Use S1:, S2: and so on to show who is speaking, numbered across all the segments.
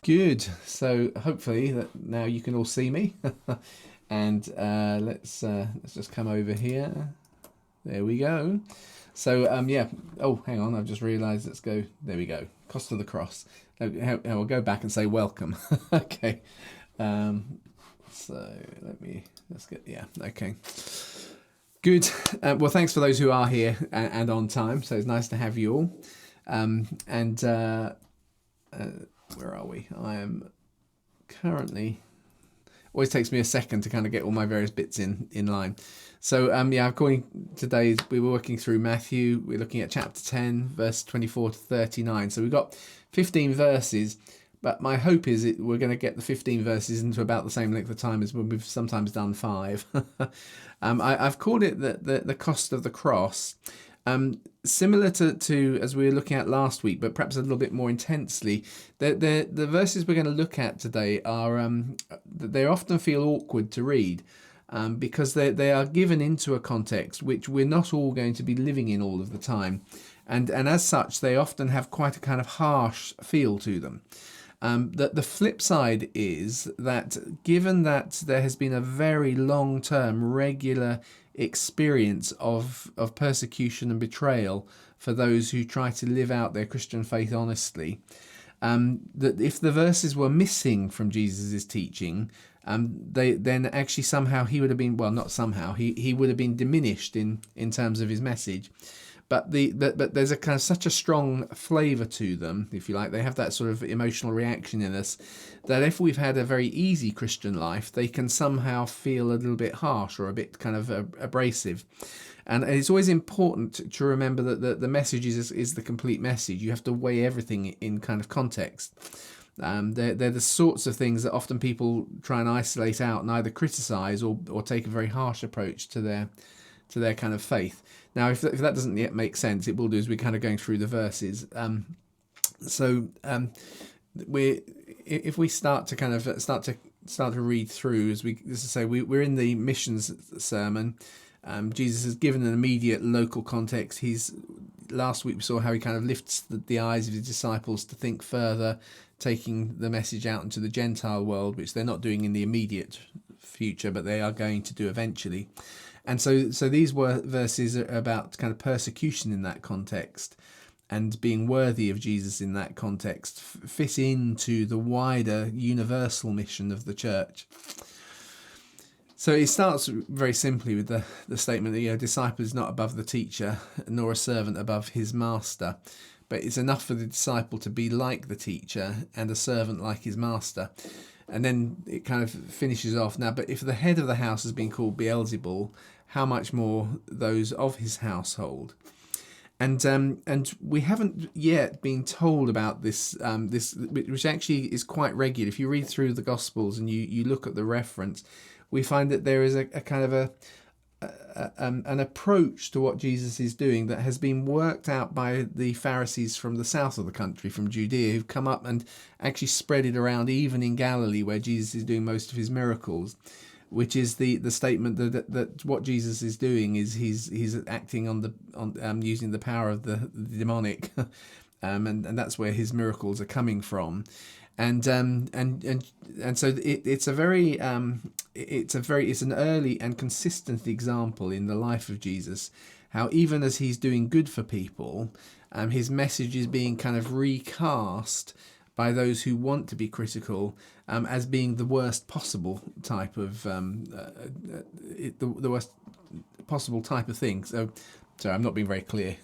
S1: Good. So hopefully that now you can all see me, and let's just come over here. There we go. So yeah. Oh, hang on. I've just realised. Let's go. There we go. Cost of the cross. We'll go back and say welcome. Okay. So let's get yeah. Okay. Good. Well, thanks for those who are here and on time. So it's nice to have you all. And where are we? I am currently. Always takes me a second to kind of get all my various bits in line. So yeah, according today we were working through Matthew. We're looking at chapter 10, verse 24 to 39. So we've got 15 verses. But my hope is we're going to get the 15 verses into about the same length of time as when we've sometimes done 5. I've called it the cost of the cross. Similar to as we were looking at last week, but perhaps a little bit more intensely. The verses we're going to look at today are they often feel awkward to read. Because they are given into a context which we're not all going to be living in all of the time. And as such, they often have quite a kind of harsh feel to them. The flip side is that given that there has been a very long-term, regular experience of persecution and betrayal for those who try to live out their Christian faith honestly, that if the verses were missing from Jesus' teaching, then actually somehow he would have been, well, not somehow, he would have been diminished in terms of his message. But but there's a kind of such a strong flavour to them, if you like. They have that sort of emotional reaction in us that if we've had a very easy Christian life, they can somehow feel a little bit harsh or a bit kind of abrasive. And it's always important to remember that the message is the complete message. You have to weigh everything in kind of context. They're the sorts of things that often people try and isolate out and either criticise or take a very harsh approach to their kind of faith. Now, if that doesn't yet make sense, it will do as we're kind of going through the verses. If we start to read through, as I say, we're in the missions sermon. Jesus has given an immediate local context. Last week we saw how he kind of lifts the eyes of his disciples to think further, taking the message out into the Gentile world, which they're not doing in the immediate future, but they are going to do eventually. And so these verses are about kind of persecution in that context, and being worthy of Jesus in that context fit into the wider universal mission of the church. So it starts very simply with the statement that a disciple is not above the teacher, nor a servant above his master. But it's enough for the disciple to be like the teacher and a servant like his master. And then it kind of finishes off now. But if the head of the house has been called Beelzebul, how much more those of his household? And we haven't yet been told about this, which actually is quite regular. If you read through the Gospels and you look at the reference, we find that there is a kind of an approach to what Jesus is doing that has been worked out by the Pharisees from the south of the country, from Judea, who've come up and actually spread it around even in Galilee, where Jesus is doing most of his miracles, which is the statement that what Jesus is doing is he's acting on using the power of the demonic, and that's where his miracles are coming from. And so it's an early and consistent example in the life of Jesus, how even as he's doing good for people, his message is being kind of recast by those who want to be critical, as being the worst possible type of the worst possible type of thing. So. Sorry, I'm not being very clear.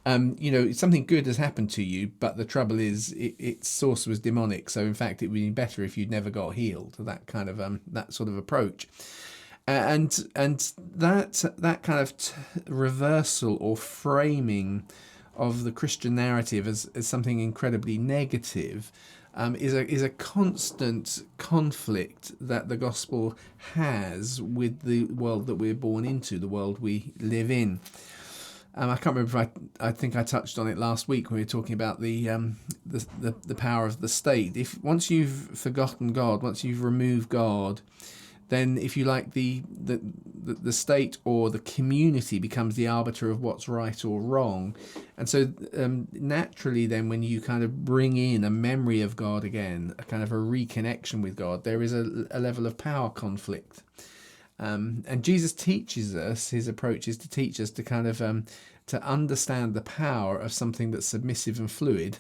S1: Something good has happened to you, but the trouble is its source was demonic. So in fact, it would be better if you'd never got healed. That kind of that sort of approach, and that kind of reversal or framing of the Christian narrative as something incredibly negative is a constant conflict that the gospel has with the world that we're born into, the world we live in. I can't remember if I think I touched on it last week when we were talking about the power of the state. If once you've forgotten God, once you've removed God, then, if you like, the state or the community becomes the arbiter of what's right or wrong. And so naturally then, when you kind of bring in a memory of God again, a kind of a reconnection with God, there is a level of power conflict. And Jesus teaches us, his approach is to teach us to kind of to understand the power of something that's submissive and fluid.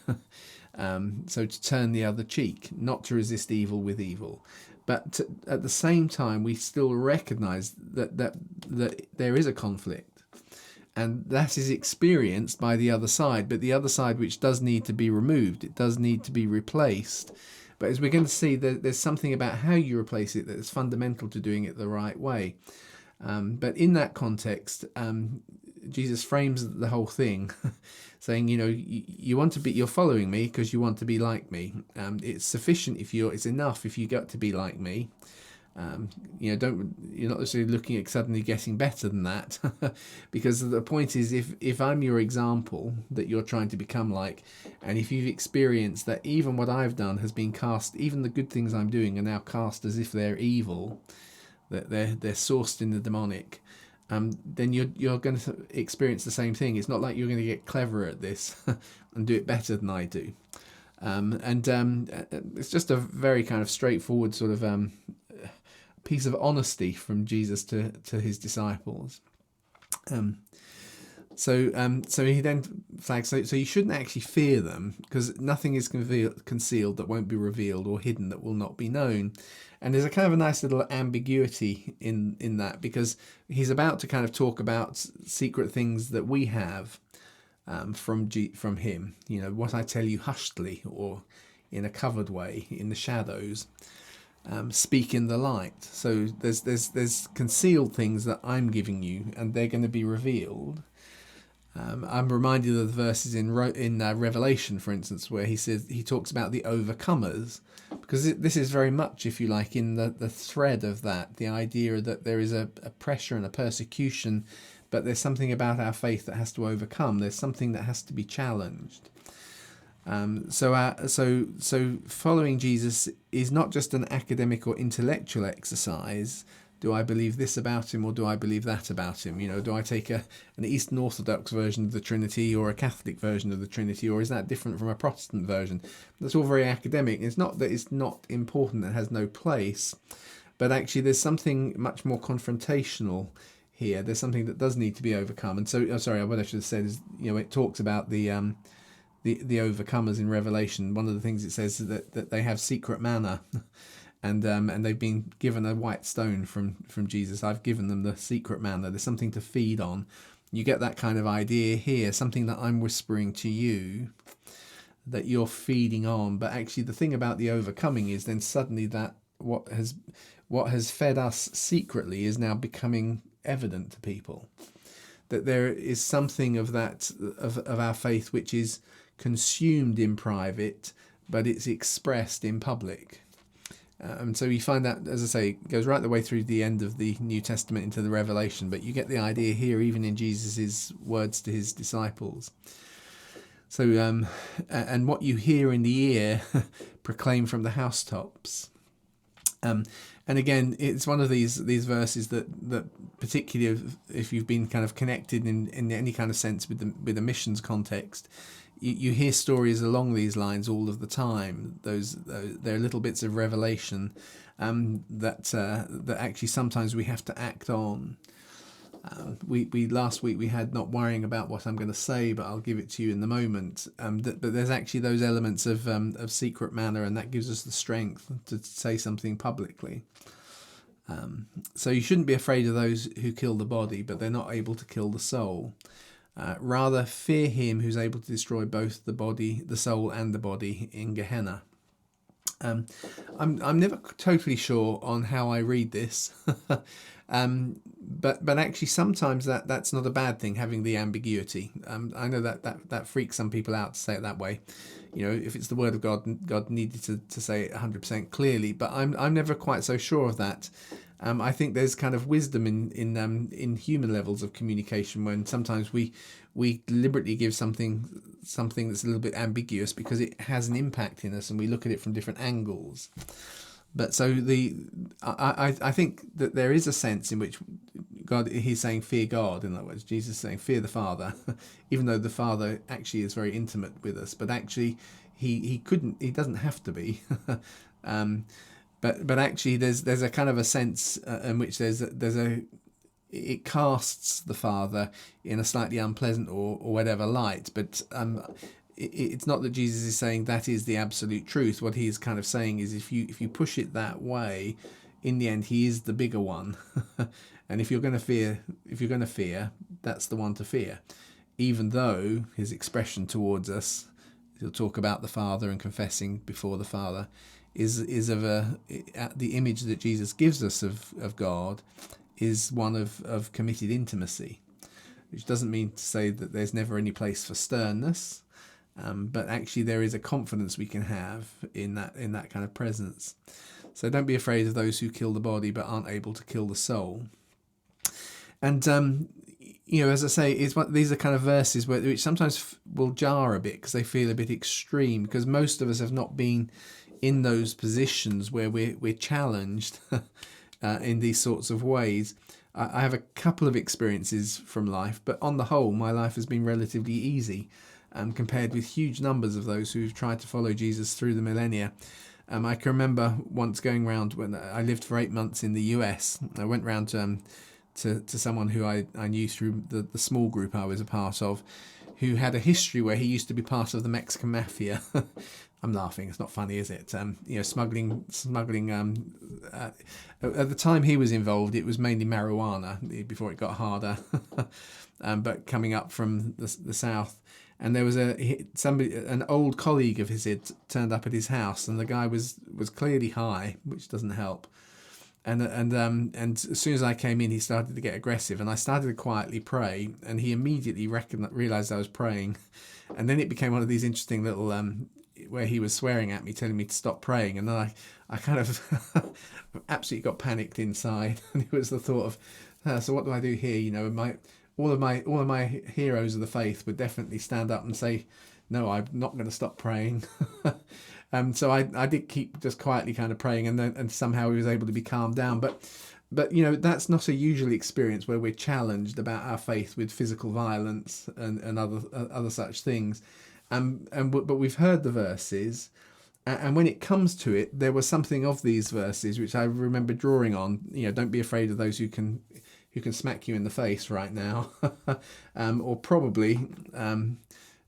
S1: So to turn the other cheek, not to resist evil with evil. But at the same time, we still recognize that there is a conflict, and that is experienced by the other side, but the other side which does need to be removed, it does need to be replaced. But as we're going to see, there's something about how you replace it that is fundamental to doing it the right way. But in that context, Jesus frames the whole thing saying, you want to be, you're following me because you want to be like me. It's sufficient it's enough if you get to be like me. You're not necessarily looking at suddenly getting better than that, because the point is, if I'm your example that you're trying to become like, and if you've experienced that even what I've done has been cast, even the good things I'm doing are now cast as if they're evil, that they're sourced in the demonic, then you're going to experience the same thing. It's not like you're going to get clever at this and do it better than I do. It's just a very kind of straightforward sort of piece of honesty from Jesus to his disciples. So he then flags, so you shouldn't actually fear them, because nothing is concealed that won't be revealed, or hidden that will not be known. And there's a kind of a nice little ambiguity in that, because he's about to kind of talk about secret things that we have from him. What I tell you hushedly, or in a covered way, in the shadows, speak in the light. So there's concealed things that I'm giving you, and they're going to be revealed. I'm reminded of the verses in Revelation, for instance, where he talks about the overcomers, because this is very much, if you like, in the thread of that, the idea that there is a pressure and a persecution, but there's something about our faith that has to overcome. There's something that has to be challenged. So following Jesus is not just an academic or intellectual exercise. Do I believe this about him, or do I believe that about him? Do I take an Eastern Orthodox version of the Trinity, or a Catholic version of the Trinity, or is that different from a Protestant version? That's all very academic. It's not that it's not important and has no place, but actually there's something much more confrontational here. There's something that does need to be overcome. And so, what I should have said is, it talks about the overcomers in Revelation. One of the things it says is that they have secret manna. And they've been given a white stone from Jesus. I've given them the secret manna. There's something to feed on. You get that kind of idea here, something that I'm whispering to you, that you're feeding on. But actually the thing about the overcoming is then suddenly that what has fed us secretly is now becoming evident to people. That there is something of that, of our faith, which is consumed in private, but it's expressed in public. So you find that, as I say, it goes right the way through the end of the New Testament into the Revelation, but you get the idea here even in Jesus' words to his disciples. So, and what you hear in the ear, proclaim from the housetops. And again, it's one of these verses that particularly if you've been kind of connected in any kind of sense with the missions context, you hear stories along these lines all of the time. They're little bits of revelation that actually sometimes we have to act on. We last week we had not worrying about what I'm going to say, but I'll give it to you in the moment. But there's actually those elements of secret manner, and that gives us the strength to say something publicly. So you shouldn't be afraid of those who kill the body, but they're not able to kill the soul. Rather fear him who's able to destroy both the soul and the body in Gehenna. I'm never totally sure on how I read this, but actually sometimes that's not a bad thing, having the ambiguity. I know that freaks some people out to say it that way. If it's the word of God, God needed to say it 100% clearly, but I'm never quite so sure of that. I think there's kind of wisdom in human levels of communication, when sometimes we deliberately give something that's a little bit ambiguous because it has an impact in us, and we look at it from different angles. But so I think that there is a sense in which he's saying fear God. In other words, Jesus is saying fear the Father, even though the Father actually is very intimate with us. But actually, he doesn't have to be. um, but actually, there's a kind of a sense in which it casts the Father in a slightly unpleasant or whatever light. But it's not that Jesus is saying that is the absolute truth. What he is kind of saying is if you push it that way, in the end he is the bigger one. And if you're going to fear, that's the one to fear. Even though his expression towards us, he'll talk about the Father and confessing before the Father, is of the image that Jesus gives us of God is one of committed intimacy, which doesn't mean to say that there's never any place for sternness. But actually there is a confidence we can have in that kind of presence. So don't be afraid of those who kill the body but aren't able to kill the soul. And as I say, these are kind of verses which sometimes will jar a bit because they feel a bit extreme, because most of us have not been in those positions where we're challenged in these sorts of ways. I have a couple of experiences from life, but on the whole my life has been relatively easy. Compared with huge numbers of those who've tried to follow Jesus through the millennia. I can remember once going round when I lived for 8 months in the US. I went round to someone who I knew through the small group I was a part of, who had a history where he used to be part of the Mexican mafia. I'm laughing, it's not funny, is it? Smuggling. At the time he was involved, it was mainly marijuana before it got harder. But coming up from the south. And there was an old colleague of his had turned up at his house, and the guy was clearly high, which doesn't help. And as soon as I came in, he started to get aggressive, and I started to quietly pray, and he immediately realized I was praying, and then it became one of these interesting little where he was swearing at me, telling me to stop praying, and then I kind of absolutely got panicked inside, and it was the thought of so what do I do here? All of my heroes of the faith would definitely stand up and say, no, I'm not going to stop praying. So I did keep just quietly kind of praying, and somehow he was able to be calmed down. But that's not a usual experience where we're challenged about our faith with physical violence and other such things. But we've heard the verses, and when it comes to it, there was something of these verses which I remember drawing on. Don't be afraid of those who can smack you in the face right now, or probably,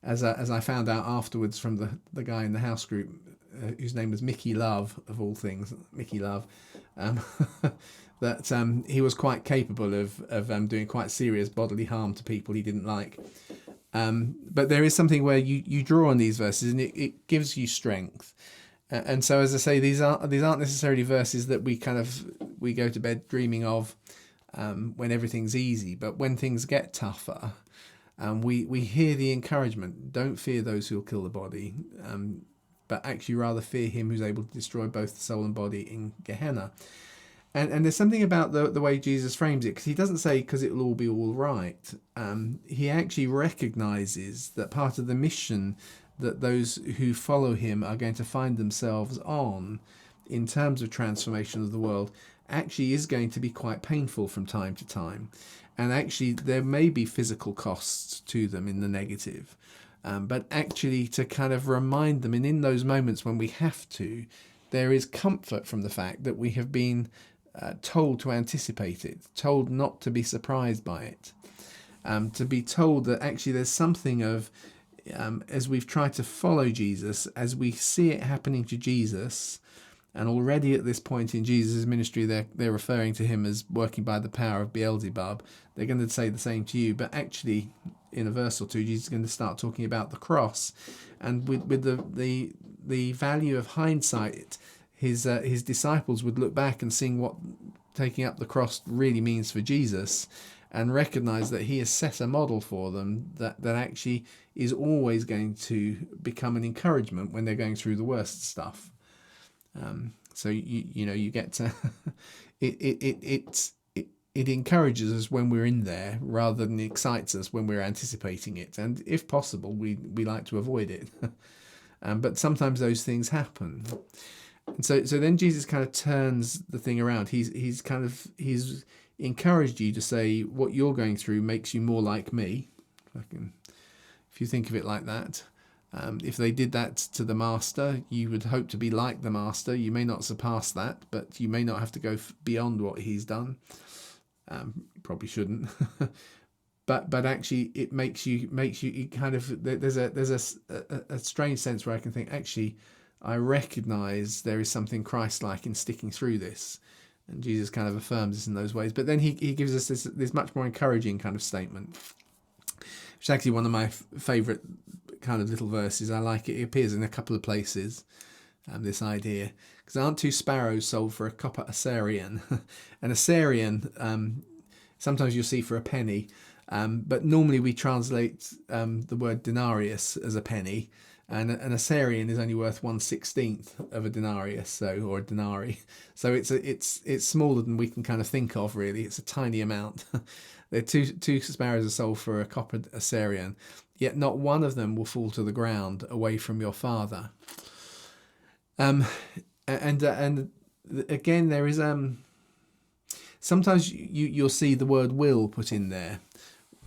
S1: as I found out afterwards from the guy in the house group, whose name was Mickey Love, of all things, Mickey Love, that he was quite capable of doing quite serious bodily harm to people he didn't like. But there is something where you draw on these verses, and it gives you strength. And so, as I say, these aren't necessarily verses that we go to bed dreaming of. When everything's easy, but when things get tougher, we hear the encouragement, don't fear those who'll kill the body, but actually rather fear him who's able to destroy both the soul and body in Gehenna. And there's something about the way Jesus frames it, because he doesn't say because it'll all be all right. He actually recognizes that part of the mission that those who follow him are going to find themselves on in terms of transformation of the world actually is going to be quite painful from time to time, and actually there may be physical costs to them in the negative, but actually to kind of remind them, and in those moments when we have to, there is comfort from the fact that we have been told to anticipate it, told not to be surprised by it, to be told that actually there's something of as we've tried to follow Jesus, as we see it happening to Jesus. And already at this point in Jesus' ministry, they're referring to him as working by the power of Beelzebub. They're going to say the same to you, but actually, in a verse or two, Jesus is going to start talking about the cross, and with the value of hindsight, his disciples would look back and seeing what taking up the cross really means for Jesus, and recognise that he has set a model for them that actually is always going to become an encouragement when they're going through the worst stuff. So you get to it encourages us when we're in there rather than excites us when we're anticipating it, and if possible we like to avoid it. But sometimes those things happen, And so then Jesus kind of turns the thing around. He's encouraged you to say what you're going through makes you more like me. If you think of it like that. If they did that to the master, you would hope to be like the master. You may not surpass that, but you may not have to go beyond what he's done. Probably shouldn't. but actually it makes you kind of, there's a strange sense where I can think, actually I recognize there is something Christ-like in sticking through this, and Jesus kind of affirms this in those ways. But then he gives us this much more encouraging kind of statement, which is actually one of my favorite kind of little verses. I like it. It appears in a couple of places, this idea, because aren't two sparrows sold for a copper assarion? An assarion, sometimes you'll see for a penny, but normally we translate the word denarius as a penny, and an assarion is only worth 1/16 of a denarius, or a denarii. So it's smaller than we can kind of think of, really. It's a tiny amount. They're two sparrows are sold for a copper assarion, yet not one of them will fall to the ground away from your Father. And again, there is sometimes you'll see the word will put in there,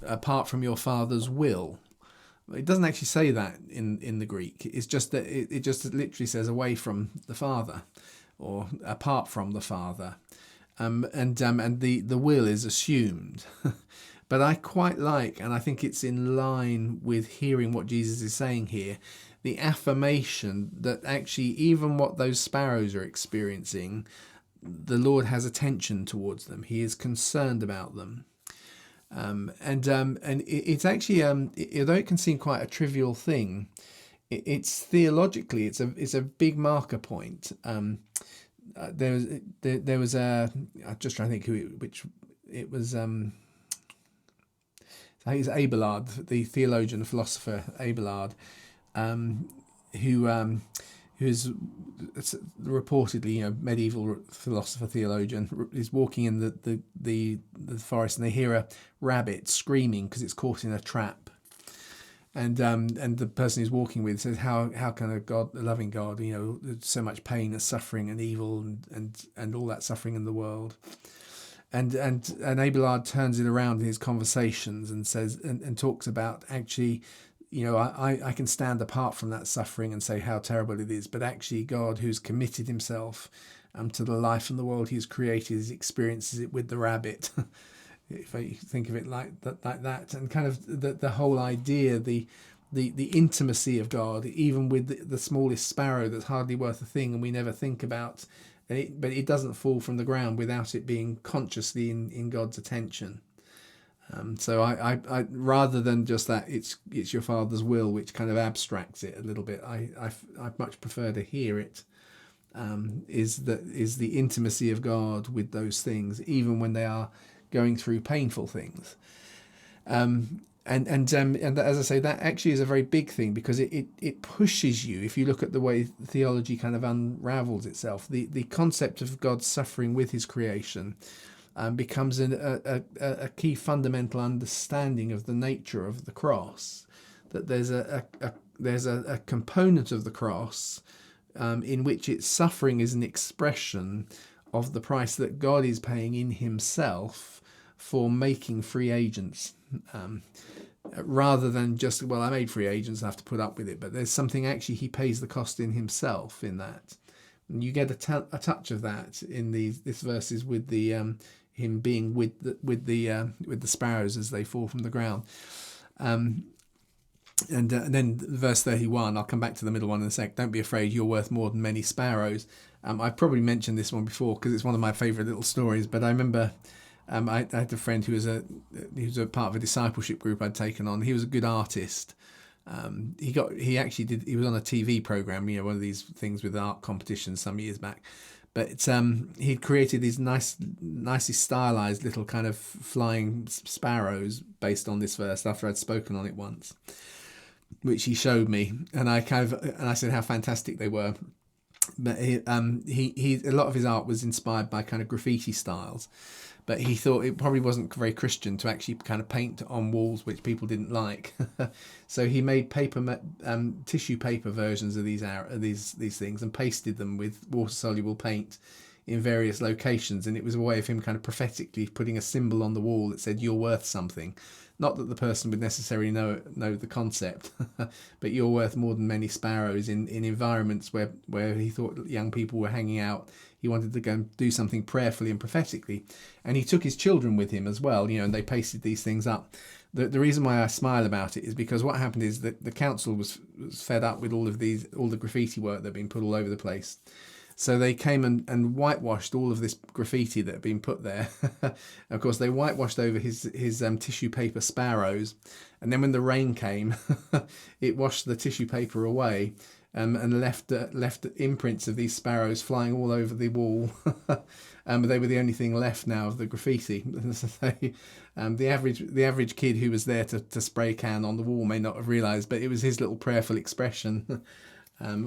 S1: apart from your Father's will. It doesn't actually say that in the Greek. It's just that it just literally says away from the Father, or apart from the Father. And the will is assumed. But I quite like, and I think it's in line with hearing what Jesus is saying here, the affirmation that actually even what those sparrows are experiencing, the Lord has attention towards them. He is concerned about them. And it's actually, although it can seem quite a trivial thing, it's theologically, it's a big marker point. There was I'm just trying to think which it was. I think it's Abelard, the theologian, philosopher Abelard, who is reportedly, medieval philosopher theologian, is walking in the forest, and they hear a rabbit screaming because it's caught in a trap. And the person he's walking with says, how can a loving God, there's so much pain and suffering and evil and all that suffering in the world. And Abelard turns it around in his conversations and says and talks about, actually, I can stand apart from that suffering and say how terrible it is, but actually God, who's committed himself to the life and the world he's created, experiences it with the rabbit. If you think of it like that, and kind of the whole idea, the intimacy of God, even with the smallest sparrow that's hardly worth a thing, and we never think about, but it doesn't fall from the ground without it being consciously in God's attention. So I rather than just that, it's your Father's will, which kind of abstracts it a little bit. I much prefer to hear it. Is the intimacy of God with those things, even when they are going through painful things. And as I say, that actually is a very big thing, because it pushes you. If you look at the way theology kind of unravels itself, the concept of God suffering with his creation becomes a key fundamental understanding of the nature of the cross. That there's a component of the cross in which its suffering is an expression of the price that God is paying in himself for making free agents, rather than just, well, I made free agents, I have to put up with it. But there's something, actually, he pays the cost in himself in that. And you get a touch of that in this verses with the him being with the sparrows as they fall from the ground. And then verse 31, I'll come back to the middle one in a sec. Don't be afraid, you're worth more than many sparrows. I've probably mentioned this one before because it's one of my favourite little stories, but I remember I had a friend who was a part of a discipleship group I'd taken on. He was a good artist. He was on a TV program, one of these things with art competitions some years back. But he'd created these nicely stylized little kind of flying sparrows based on this verse after I'd spoken on it once, which he showed me, and I said how fantastic they were. But he a lot of his art was inspired by kind of graffiti styles, but he thought it probably wasn't very Christian to actually kind of paint on walls which people didn't like. So he made tissue paper versions of these things and pasted them with water soluble paint in various locations, and it was a way of him kind of prophetically putting a symbol on the wall that said, "You're worth something." Not that the person would necessarily know the concept, but you're worth more than many sparrows in environments where he thought young people were hanging out. He wanted to go and do something prayerfully and prophetically. And he took his children with him as well, and they pasted these things up. The reason why I smile about it is because what happened is that the council was fed up with all the graffiti work that had been put all over the place. So they came and whitewashed all of this graffiti that had been put there. Of course, they whitewashed over his tissue paper sparrows. And then when the rain came, it washed the tissue paper away and left imprints of these sparrows flying all over the wall. But they were the only thing left now of the graffiti. The average kid who was there to spray can on the wall may not have realised, but it was his little prayerful expression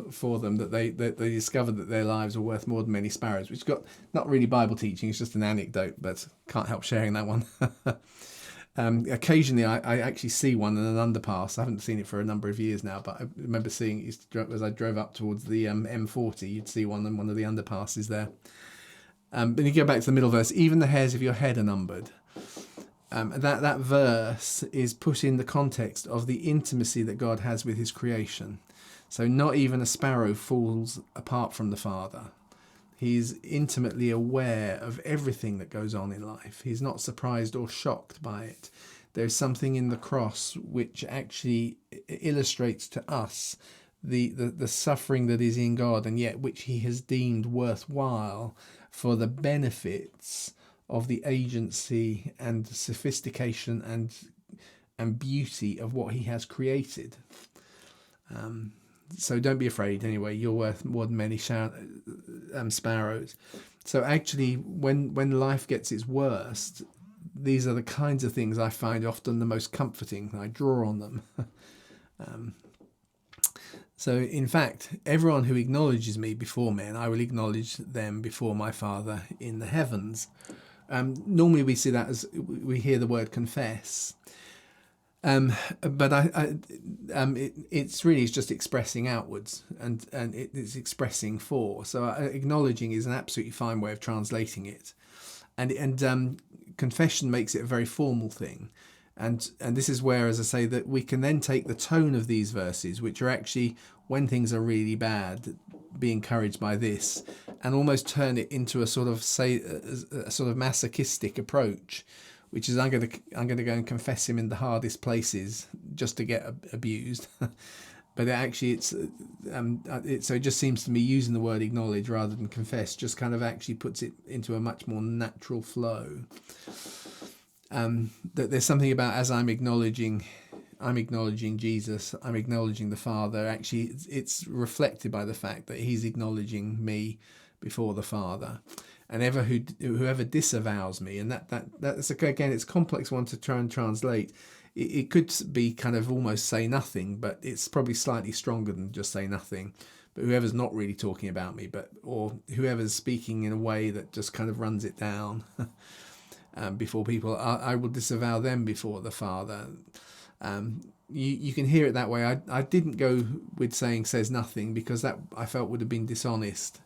S1: for them that they discovered that their lives were worth more than many sparrows, which got not really Bible teaching, it's just an anecdote, but can't help sharing that one. Occasionally I actually see one in an underpass. I haven't seen it for a number of years now, but I remember seeing it as I drove up towards the M40. You'd see one in one of the underpasses there. But you go back to the middle verse, even the hairs of your head are numbered. That verse is put in the context of the intimacy that God has with his creation. So not even a sparrow falls apart from the Father. He's intimately aware of everything that goes on in life. He's not surprised or shocked by it. There's something in the cross which actually illustrates to us the suffering that is in God, and yet which he has deemed worthwhile for the benefits of the agency and sophistication and beauty of what he has created. So don't be afraid anyway, you're worth more than many sparrows. So actually, when life gets its worst, these are the kinds of things I find often the most comforting. I draw on them. So in fact, everyone who acknowledges me before men, I will acknowledge them before my Father in the heavens. Normally we see that as we hear the word confess. But it's really just expressing outwards, and it's expressing for. So acknowledging is an absolutely fine way of translating it, and confession makes it a very formal thing, and this is where, as I say, that we can then take the tone of these verses, which are actually when things are really bad, be encouraged by this, and almost turn it into a sort of masochistic approach, which is I'm going to go and confess him in the hardest places just to get abused. But actually so it just seems to me using the word acknowledge rather than confess just kind of actually puts it into a much more natural flow. That there's something about, as I'm acknowledging Jesus, I'm acknowledging the Father. Actually, it's reflected by the fact that he's acknowledging me before the Father. And whoever disavows me, and that's again, it's a complex one to try and translate. It could be kind of almost say nothing, but it's probably slightly stronger than just say nothing. But whoever's not really talking about me, or whoever's speaking in a way that just kind of runs it down before people, I will disavow them before the Father. You can hear it that way. I didn't go with saying says nothing, because that I felt would have been dishonest.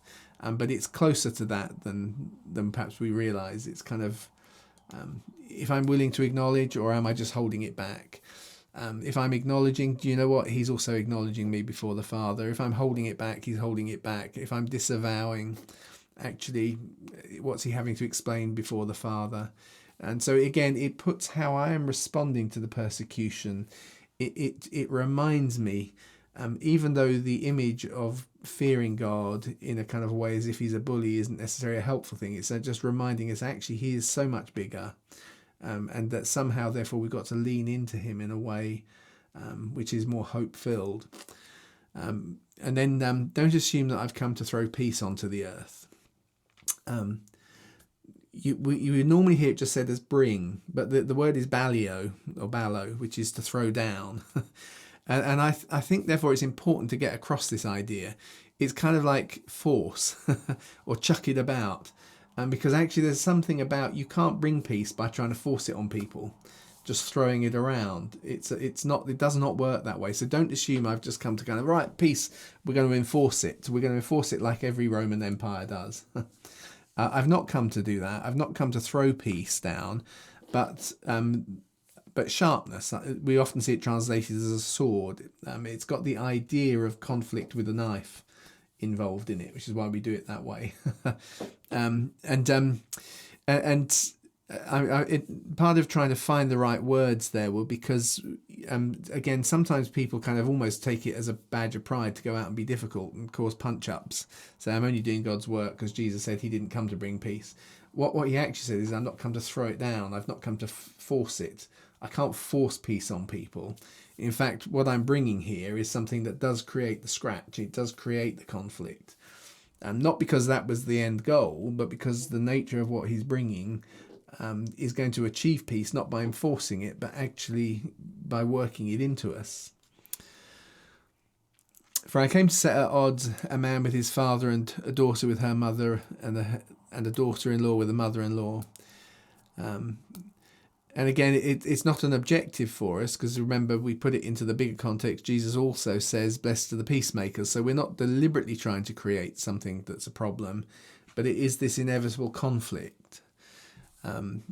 S1: But it's closer to that than perhaps we realise. It's kind of, if I'm willing to acknowledge, or am I just holding it back? If I'm acknowledging, do you know what? He's also acknowledging me before the Father. If I'm holding it back, he's holding it back. If I'm disavowing, actually, what's he having to explain before the Father? And so again, it puts how I am responding to the persecution. It reminds me, even though the image of fearing God in a kind of way as if he's a bully isn't necessarily a helpful thing, it's just reminding us actually he is so much bigger, and that somehow therefore we've got to lean into him in a way which is more hope-filled. And then don't assume that I've come to throw peace onto the earth. You would normally hear it just said as bring, but the word is balio, or ballo, which is to throw down. And I think, therefore, it's important to get across this idea. It's kind of like force or chuck it about. Because actually there's something about, you can't bring peace by trying to force it on people, just throwing it around. It does not work that way. So don't assume I've just come to kind of, right, peace, we're going to enforce it. We're going to enforce it like every Roman Empire does. I've not come to do that. I've not come to throw peace down, but sharpness. We often see it translated as a sword. It's got the idea of conflict with a knife involved in it, which is why we do it that way. Part of trying to find the right words there will, because again, sometimes people kind of almost take it as a badge of pride to go out and be difficult and cause punch-ups. So I'm only doing God's work because Jesus said he didn't come to bring peace. What he actually said is, I'm not come to throw it down. I've not come to force it. I can't force peace on people. In fact, what I'm bringing here is something that does create the scratch. It does create the conflict. Not because that was the end goal, but because the nature of what he's bringing is going to achieve peace, not by enforcing it, but actually by working it into us. For I came to set at odds a man with his father, and a daughter with her mother, and a daughter-in-law with a mother-in-law. And again, it's not an objective for us, because remember, we put it into the bigger context. Jesus also says, blessed are the peacemakers. So we're not deliberately trying to create something that's a problem, but it is this inevitable conflict. And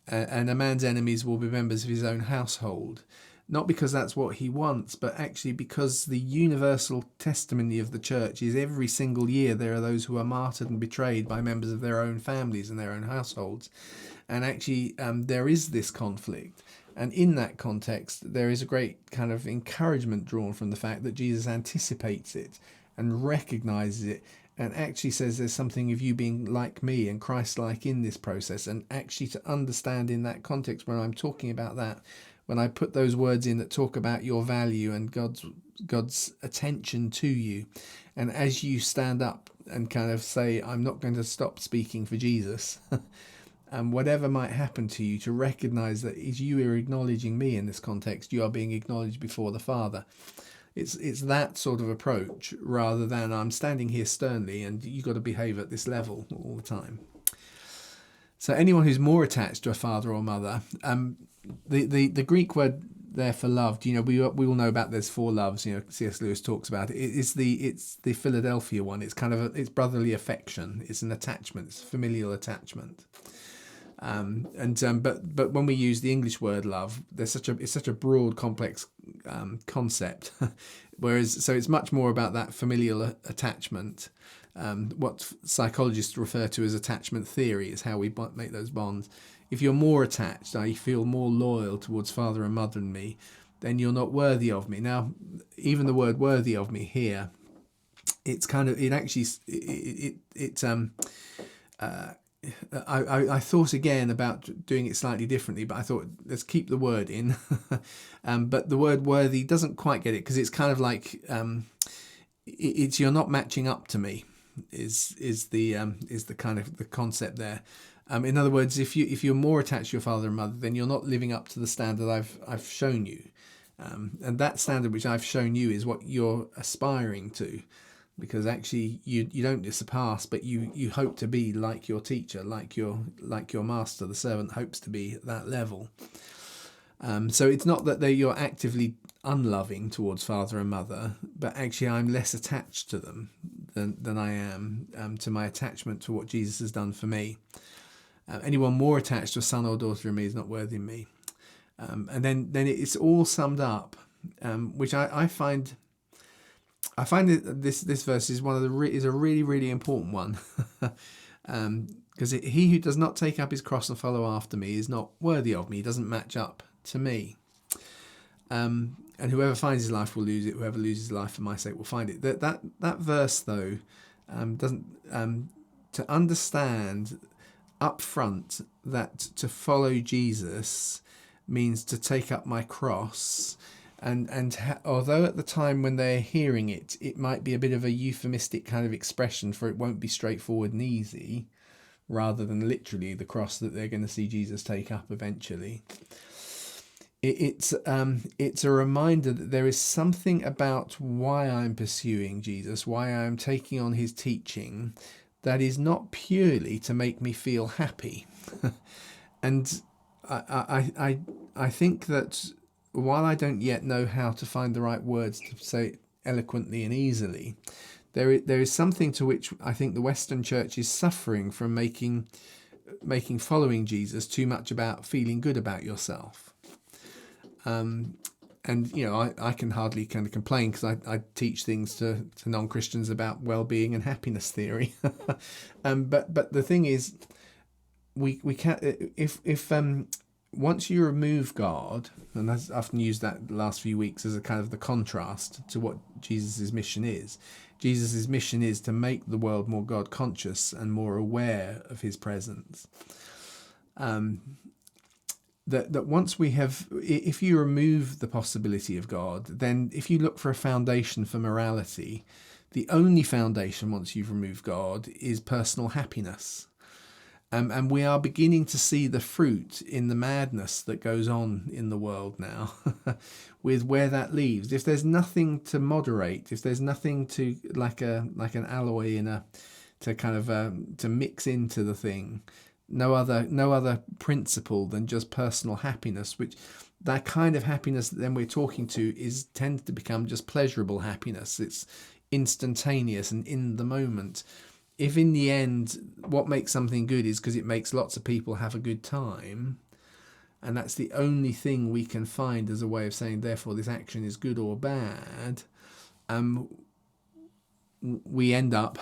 S1: a man's enemies will be members of his own household. Not because that's what he wants, but actually because the universal testimony of the church is every single year there are those who are martyred and betrayed by members of their own families and their own households. And actually there is this conflict. And in that context, there is a great kind of encouragement drawn from the fact that Jesus anticipates it and recognizes it, and actually says there's something of you being like me and Christ-like in this process. And actually to understand in that context, when I'm talking about that, when I put those words in that talk about your value and God's attention to you, and as you stand up and kind of say, I'm not going to stop speaking for Jesus, and whatever might happen to you, to recognize that as you are acknowledging me in this context, you are being acknowledged before the Father. It's that sort of approach, rather than I'm standing here sternly and you've got to behave at this level all the time. So anyone who's more attached to a father or mother, the Greek word there for loved, we all know about there's 4 loves. C.S. Lewis talks about it. It's the Philadelphia one. It's kind of it's brotherly affection. It's an attachment. It's familial attachment. But when we use the English word love, it's such a broad, complex concept. Whereas, so it's much more about that familial attachment. What psychologists refer to as attachment theory is how we make those bonds. If you're more attached, you feel more loyal towards father and mother and me, then you're not worthy of me. Now, even the word worthy of me here, it's kind of, I thought again about doing it slightly differently, but I thought let's keep the word in. But the word worthy doesn't quite get it, because it's kind of like it's you're not matching up to me is the kind of the concept there. In other words, if you're more attached to your father and mother, then you're not living up to the standard I've shown you, and that standard which I've shown you is what you're aspiring to. Because actually you don't surpass, but you hope to be like your teacher, like your master. The servant hopes to be at that level. So it's not that you're actively unloving towards father and mother, but actually I'm less attached to them than I am to my attachment to what Jesus has done for me. Anyone more attached to a son or daughter of me is not worthy of me. And then it's all summed up, which I find. I find that this verse is is a really, really important one, because he who does not take up his cross and follow after me is not worthy of me. He doesn't match up to me. And whoever finds his life will lose it. Whoever loses his life for my sake will find it. That verse though doesn't to understand up front that to follow Jesus means to take up my cross. And although at the time when they're hearing it, it might be a bit of a euphemistic kind of expression for it won't be straightforward and easy, rather than literally the cross that they're going to see Jesus take up eventually. it's a reminder that there is something about why I'm pursuing Jesus, why I'm taking on his teaching, that is not purely to make me feel happy. And I think that while I don't yet know how to find the right words to say it eloquently and easily, there is something to which I think the Western Church is suffering from making following Jesus too much about feeling good about yourself. And I can hardly kind of complain because I teach things to non-Christians about well-being and happiness theory. But the thing is, we can't, if once you remove God, and I've often used that the last few weeks as a kind of the contrast to what Jesus' mission is. Jesus' mission is to make the world more God conscious and more aware of his presence. That once we have, if you remove the possibility of God, then if you look for a foundation for morality, the only foundation once you've removed God is personal happiness. And we are beginning to see the fruit in the madness that goes on in the world now with where that leaves. If there's nothing to moderate, if there's nothing to like an alloy to kind of to mix into the thing, no other principle than just personal happiness, which that kind of happiness that then we're talking to tends to become just pleasurable happiness. It's instantaneous and in the moment. If in the end what makes something good is because it makes lots of people have a good time, and that's the only thing we can find as a way of saying therefore this action is good or bad, we end up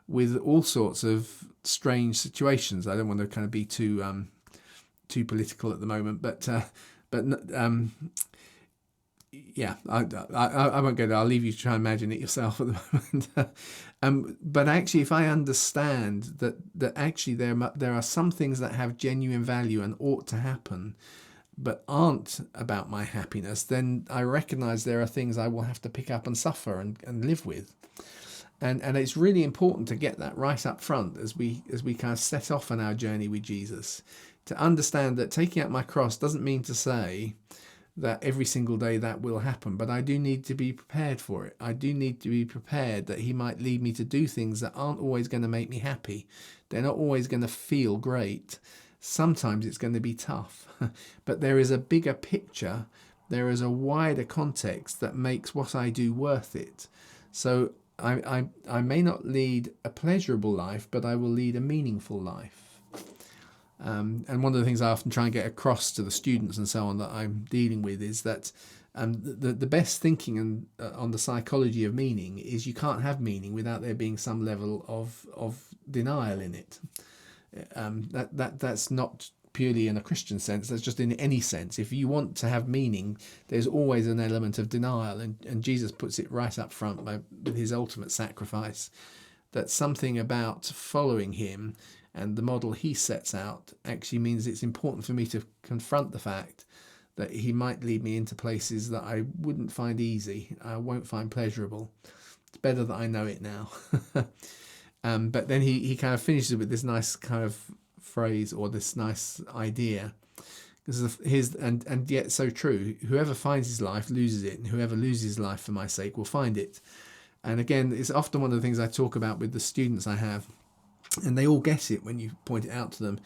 S1: with all sorts of strange situations. I don't want to kind of be too political at the moment, but yeah, I won't go there. I'll leave you to try and imagine it yourself at the moment. But actually, if I understand that actually there are some things that have genuine value and ought to happen, but aren't about my happiness, then I recognise there are things I will have to pick up and suffer and live with. And it's really important to get that right up front as we kind of set off on our journey with Jesus, to understand that taking up my cross doesn't mean to say that every single day that will happen, but I do need to be prepared for it. I do need to be prepared that he might lead me to do things that aren't always going to make me happy. They're not always going to feel great. Sometimes it's going to be tough, but there is a bigger picture. There is a wider context that makes what I do worth it. So I may not lead a pleasurable life, but I will lead a meaningful life. And one of the things I often try and get across to the students and so on that I'm dealing with is that the best thinking on the psychology of meaning is you can't have meaning without there being some level of denial in it. That's not purely in a Christian sense, that's just in any sense. If you want to have meaning, there's always an element of denial, and Jesus puts it right up front with his ultimate sacrifice, that something about following him and the model he sets out actually means it's important for me to confront the fact that he might lead me into places that I wouldn't find easy, I won't find pleasurable. It's better that I know it now. But then he kind of finishes with this nice kind of phrase or this nice idea. And yet so true. Whoever finds his life loses it, and whoever loses his life for my sake will find it. And again, it's often one of the things I talk about with the students I have, and they all get it when you point it out to them.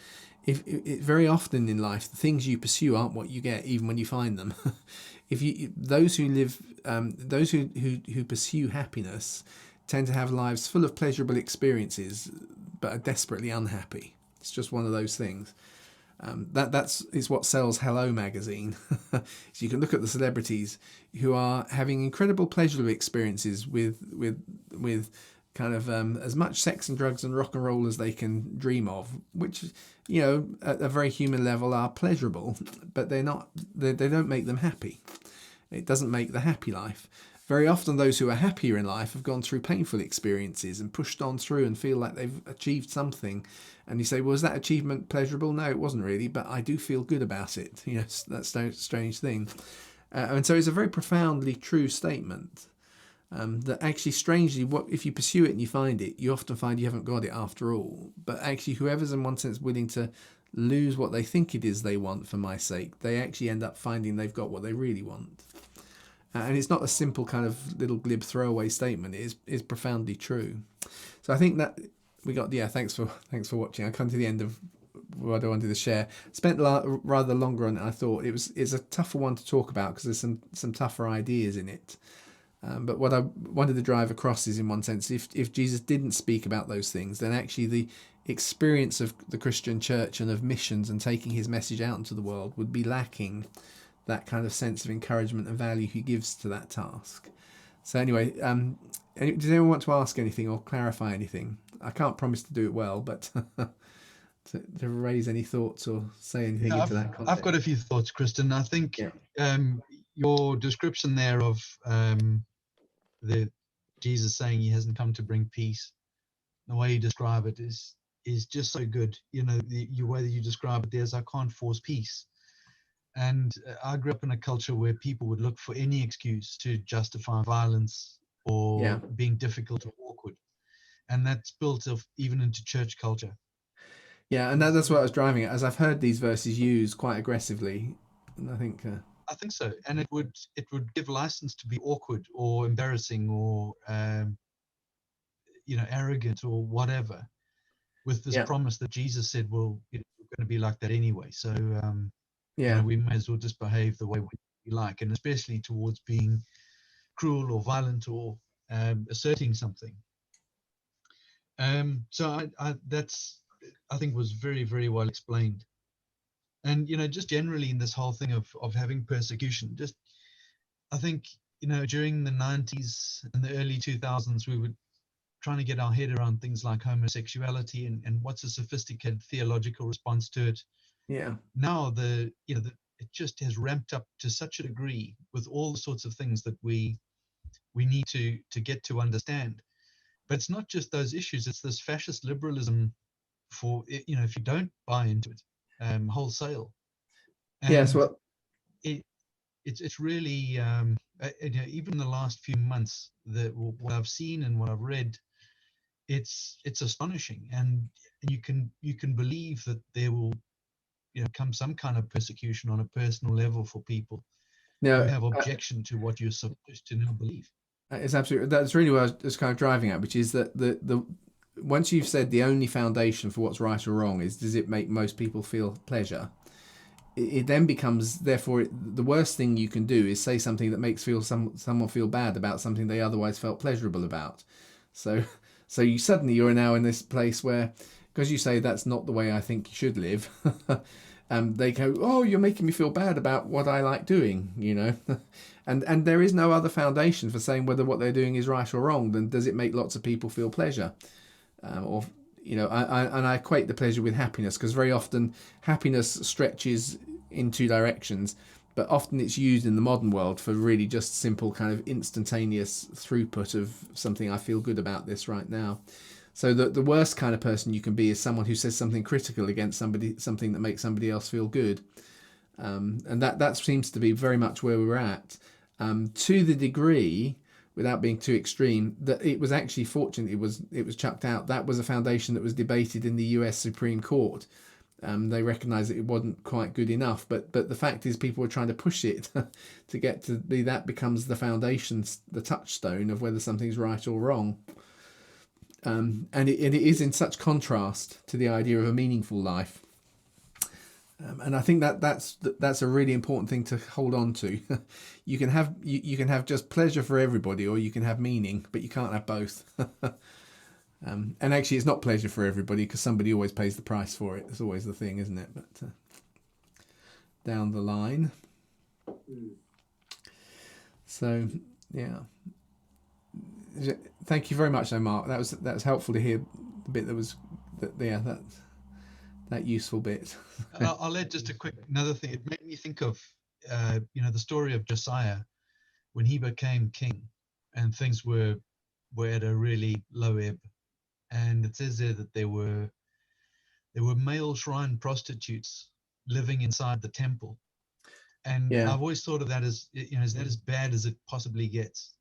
S1: Very often in life, the things you pursue aren't what you get, even when you find them. Those who pursue happiness tend to have lives full of pleasurable experiences, but are desperately unhappy. It's just one of those things. It's what sells Hello magazine. So you can look at the celebrities who are having incredible pleasurable experiences with kind of as much sex and drugs and rock and roll as they can dream of, which at a very human level are pleasurable, but they don't make them happy. It doesn't make the happy life. Very often those who are happier in life have gone through painful experiences and pushed on through and feel like they've achieved something. And you say, well, was that achievement pleasurable? No, it wasn't really, but I do feel good about it. That's a strange thing. And so it's a very profoundly true statement. That actually, strangely, if you pursue it and you find it, you often find you haven't got it after all. But actually, whoever's in one sense willing to lose what they think it is they want for my sake, they actually end up finding they've got what they really want. And it's not a simple kind of little glib throwaway statement. It is profoundly true. So I think that we got, yeah, thanks for watching. I come to the end of what I wanted to share. Spent rather longer on it. I thought it's a tougher one to talk about because there's some tougher ideas in it. But what I wanted to drive across is, in one sense, if Jesus didn't speak about those things, then actually the experience of the Christian church and of missions and taking his message out into the world would be lacking that kind of sense of encouragement and value he gives to that task. So anyway, does anyone want to ask anything or clarify anything? I can't promise to do it well, but to raise any thoughts or say anything into that context.
S2: I've got a few thoughts, Kristen. I think your description there of the Jesus saying he hasn't come to bring peace, the way you describe it is just so good. You know, the way that you describe it, there's I can't force peace. And I grew up in a culture where people would look for any excuse to justify violence or being difficult or awkward. And that's built even into church culture.
S1: Yeah, and that's what I was driving at, as I've heard these verses used quite aggressively. And I think
S2: so. And it would give license to be awkward or embarrassing or arrogant or whatever, with this promise that Jesus said, well, we're going to be like that anyway. So we may as well just behave the way we like, and especially towards being cruel or violent or asserting something. So I think was very, very well explained. And just generally in this whole thing of having persecution, just I think during the 90s and the early 2000s, we were trying to get our head around things like homosexuality and what's a sophisticated theological response to it.
S1: Yeah.
S2: Now it just has ramped up to such a degree with all the sorts of things that we need to get to understand. But it's not just those issues; it's this fascist liberalism. For if you don't buy into it wholesale, and
S1: yes, well,
S2: it's really even in the last few months, what I've seen and what I've read, it's astonishing, and you can believe that there will come some kind of persecution on a personal level for people who have objection to what you're supposed to now believe.
S1: It's absolutely, that's really what I was kind of driving at, which is that the once you've said the only foundation for what's right or wrong is does it make most people feel pleasure, it then becomes, therefore, the worst thing you can do is say something that makes someone feel bad about something they otherwise felt pleasurable about. So you're now in this place where, because you say that's not the way I think you should live, they go, oh, you're making me feel bad about what I like doing, and there is no other foundation for saying whether what they're doing is right or wrong than does it make lots of people feel pleasure, I equate the pleasure with happiness, because very often happiness stretches in two directions, but often it's used in the modern world for really just simple kind of instantaneous throughput of something. I feel good about this right now. So the worst kind of person you can be is someone who says something critical against something that makes somebody else feel good. And that seems to be very much where we're at, to the degree, without being too extreme, that it was actually fortunate it was chucked out. That was a foundation that was debated in the US Supreme Court. They recognised that it wasn't quite good enough, but the fact is people were trying to push it to get to be, that becomes the foundation, the touchstone of whether something's right or wrong. And it is in such contrast to the idea of a meaningful life. And I think that's a really important thing to hold on to. You can have just pleasure for everybody, or you can have meaning, but you can't have both. And actually, it's not pleasure for everybody because somebody always pays the price for it. It's always the thing, isn't it? But down the line. So yeah. Thank you very much, though, Mark. That was helpful to hear the bit that useful bit.
S2: I'll add just another thing. It made me think of the story of Josiah when he became king, and things were at a really low ebb. And it says there that there were male shrine prostitutes living inside the temple, and I've always thought of that as is that as bad as it possibly gets.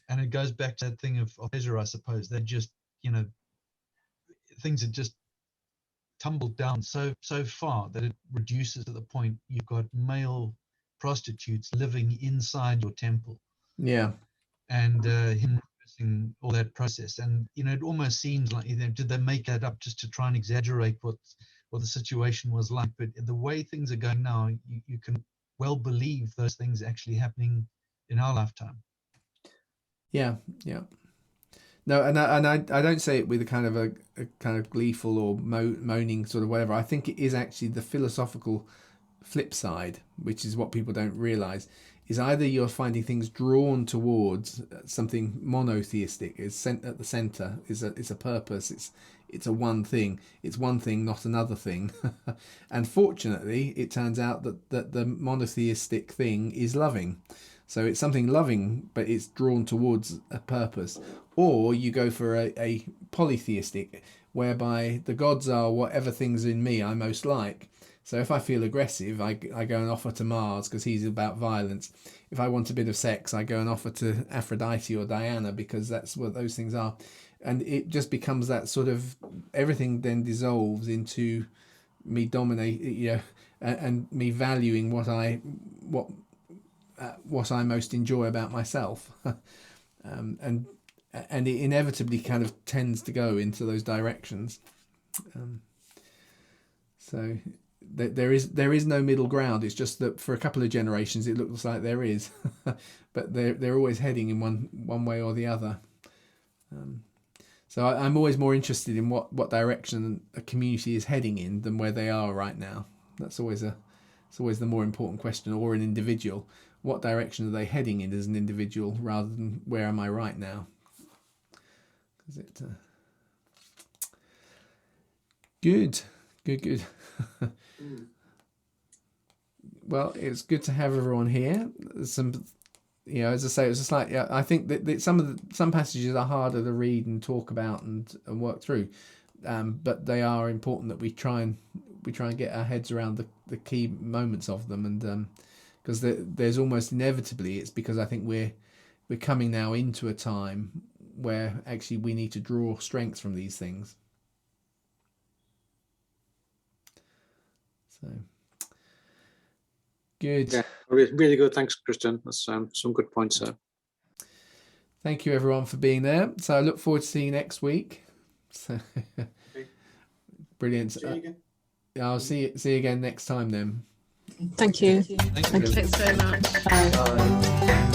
S2: And it goes back to that thing of pleasure, I suppose. They're just things are just tumbled down so far that it reduces to the point you've got male prostitutes living inside your temple.
S1: Yeah.
S2: And him reversing all that process. And it almost seems like, did they make that up just to try and exaggerate what the situation was like? But the way things are going now, you can well believe those things actually happening in our lifetime.
S1: Yeah. No, and I don't say it with a kind of gleeful or moaning sort of whatever. I think it is actually the philosophical flip side, which is what people don't realize, is either you're finding things drawn towards something monotheistic, is sent at the center, is a purpose, it's a one thing, not another thing. And fortunately it turns out that the monotheistic thing is loving. So it's something loving, but it's drawn towards a purpose. Or you go for a polytheistic, whereby the gods are whatever things in me I most like. So if I feel aggressive, I go and offer to Mars because he's about violence. If I want a bit of sex, I go and offer to Aphrodite or Diana because that's what those things are. And it just becomes that sort of, everything then dissolves into me dominate, and me valuing what I most enjoy about myself. And it inevitably kind of tends to go into those directions. So there is no middle ground. It's just that for a couple of generations it looks like there is, but they're always heading in one way or the other. So I'm always more interested in what direction a community is heading in than where they are right now. It's always the more important question. Or an individual, what direction are they heading in as an individual, rather than where am I right now? Good. Well, it's good to have everyone here. Some, as I say, it was just like, I think that some passages are harder to read and talk about and work through, but they are important that we try and get our heads around the key moments of them, and because there's almost inevitably, it's because I think we're coming now into a time where actually we need to draw strength from these things. So good.
S3: Yeah, really good. Thanks, Christian. That's some good points there.
S1: Thank you everyone for being there. So I look forward to seeing you next week. So
S3: Okay.
S1: Brilliant.
S3: See you again.
S1: I'll see you again next time then.
S4: Thank you.
S2: Thank you.
S4: Thanks very much.
S1: Bye.